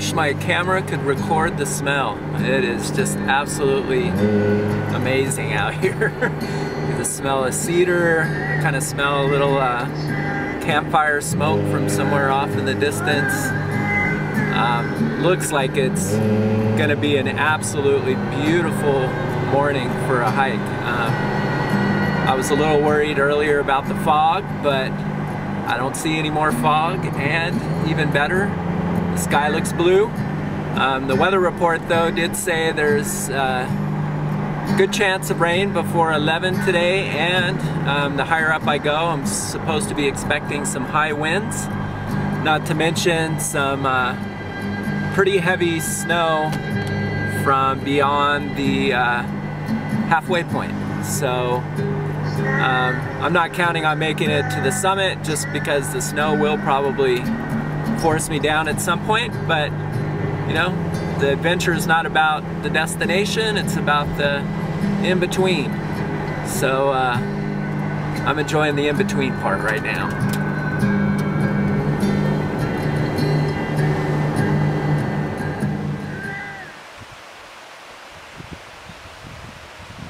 wish my camera could record the smell. It is just absolutely amazing out here. The smell of cedar, I kind of smell a little campfire smoke from somewhere off in the distance. Looks like it's gonna be an absolutely beautiful morning for a hike. I was a little worried earlier about the fog, but I don't see any more fog, and even better, the sky looks blue. The weather report though did say there's a good chance of rain before 11 today, and the higher up I go, I'm supposed to be expecting some high winds, not to mention some pretty heavy snow from beyond the halfway point. So I'm not counting on making it to the summit just because the snow will probably force me down at some point, but you know, the adventure is not about the destination, it's about the in-between. So I'm enjoying the in-between part right now.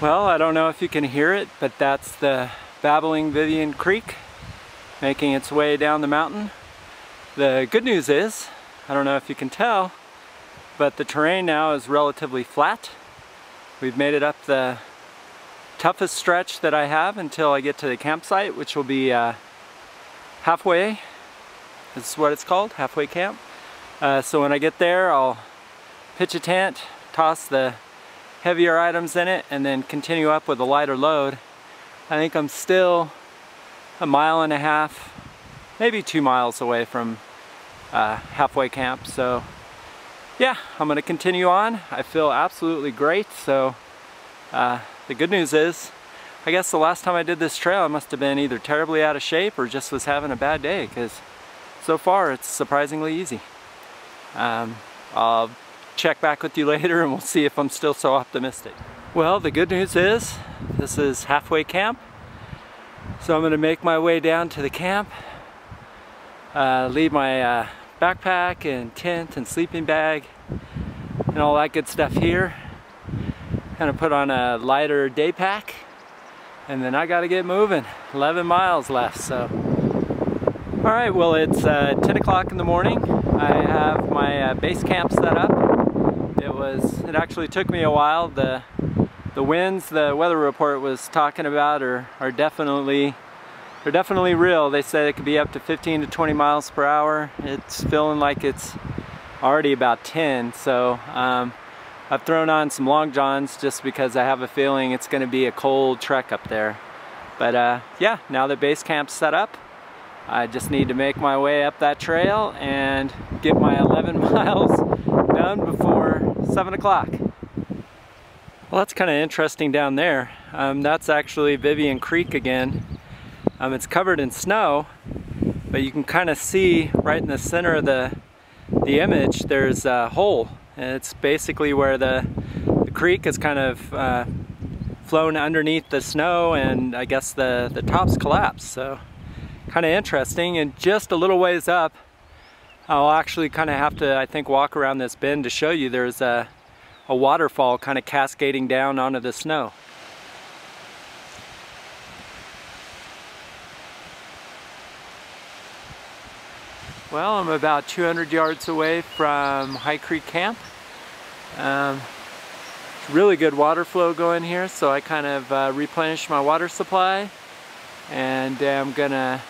Well, I don't know if you can hear it, but that's the babbling Vivian Creek making its way down the mountain. The good news is, I don't know if you can tell, but the terrain now is relatively flat. We've made it up the toughest stretch that I have until I get to the campsite, which will be halfway. This is what it's called, halfway camp. So when I get there, I'll pitch a tent, toss the heavier items in it, and then continue up with a lighter load. I think I'm still 1.5 miles, maybe 2 miles away from halfway camp. So yeah, I'm gonna continue on. I feel absolutely great. So the good news is, I guess the last time I did this trail I must have been either terribly out of shape or just was having a bad day, because so far it's surprisingly easy. I'll check back with you later and we'll see if I'm still so optimistic. Well, the good news is this is halfway camp, so I'm going to make my way down to the camp, leave my backpack and tent and sleeping bag and all that good stuff here, kind of put on a lighter day pack, and then I got to get moving. 11 miles left. So alright, well, it's 10 o'clock in the morning. I have my base camp set up. It actually took me a while. The winds the weather report was talking about are definitely real. They said it could be up to 15 to 20 miles per hour. It's feeling like it's already about 10. So I've thrown on some long johns just because I have a feeling it's going to be a cold trek up there. But yeah, now that base camp's set up, I just need to make my way up that trail and get my 11 miles done before 7 o'clock. Well, that's kind of interesting down there. That's actually Vivian Creek again. It's covered in snow, but you can kind of see right in the center of the image there's a hole, and it's basically where the creek is kind of flown underneath the snow, and I guess the top's collapsed. So kind of interesting. And just a little ways up, I'll actually kind of have to, I think, walk around this bend to show you. There's a waterfall kind of cascading down onto the snow. Well, I'm about 200 yards away from High Creek Camp. Really good water flow going here, so I kind of replenished my water supply, and I'm gonna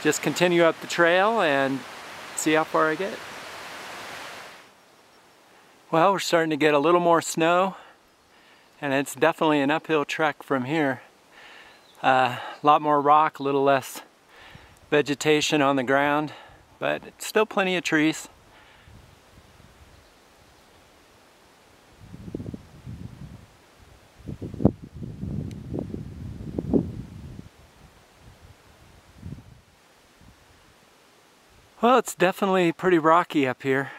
just continue up the trail and see how far I get. Well, we're starting to get a little more snow, and it's definitely an uphill trek from here. A lot more rock, a little less vegetation on the ground, but still plenty of trees. Well, it's definitely pretty rocky up here.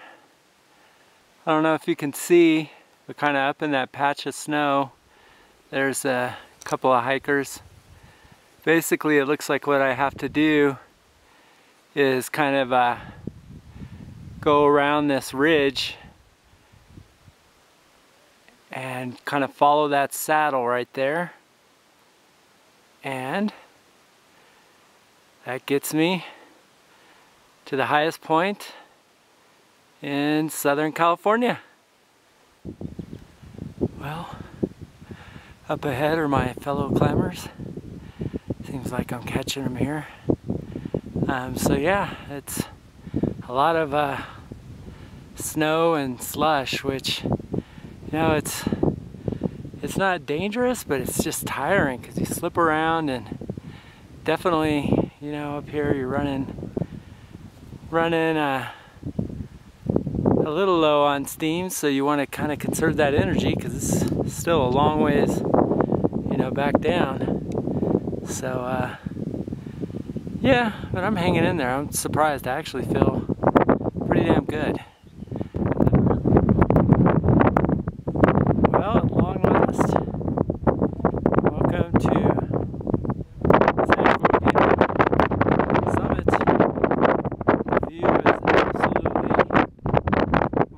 I don't know if you can see, but kind of up in that patch of snow, there's a couple of hikers. Basically, it looks like what I have to do is kind of go around this ridge and kind of follow that saddle right there, and that gets me to the highest point in Southern California. Well, up ahead are my fellow climbers. Seems like I'm catching them here. So yeah, it's a lot of snow and slush, which, you know, it's not dangerous, but it's just tiring because you slip around, and definitely, you know, up here you're running a little low on steam, so you want to kind of conserve that energy because it's still a long ways, you know, back down. So yeah, but I'm hanging in there. I'm surprised. I actually feel pretty damn good. Well, at long last, welcome to San Gorgonio summit. The view is absolutely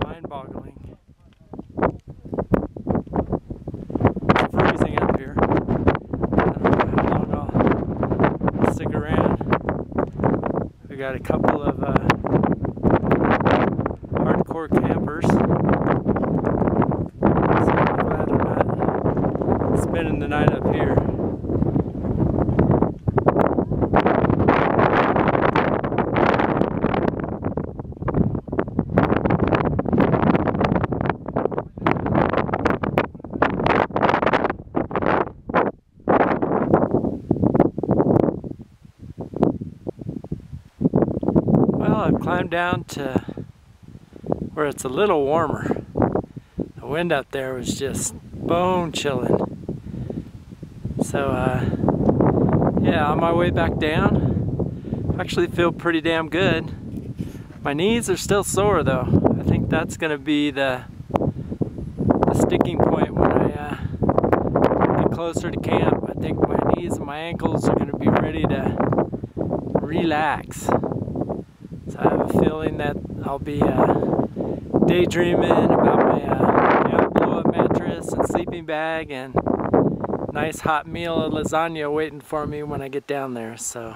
mind-boggling. It's freezing up here. I don't know how long I'll stick around. We got a couple of hardcore campers. So I'm glad I'm not spending the night up here. Well, I've climbed down to where it's a little warmer. The wind up there was just bone chilling. So yeah, on my way back down, I actually feel pretty damn good. My knees are still sore though. I think that's gonna be the sticking point when I get closer to camp. I think my knees and my ankles are gonna be ready to relax. So I have a feeling that I'll be daydreaming about my blow-up mattress and sleeping bag and nice hot meal of lasagna waiting for me when I get down there. So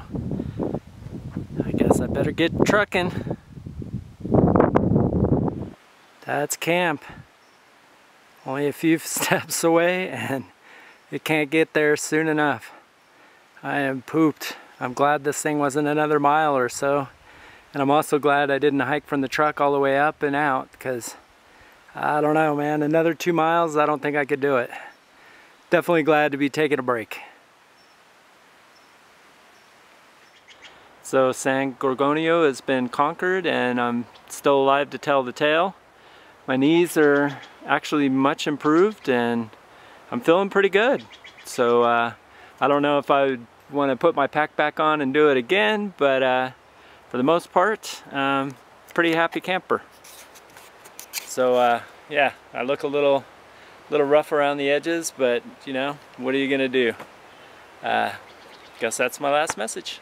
I guess I better get trucking. That's camp. Only a few steps away, and it can't get there soon enough. I am pooped. I'm glad this thing wasn't another mile or so. And I'm also glad I didn't hike from the truck all the way up and out, because I don't know, man, another 2 miles, I don't think I could do it. Definitely glad to be taking a break. So San Gorgonio has been conquered, and I'm still alive to tell the tale. My knees are actually much improved, and I'm feeling pretty good. So I don't know if I would want to put my pack back on and do it again, but for the most part, pretty happy camper. So yeah, I look a little rough around the edges, but you know, what are you gonna do? Guess that's my last message.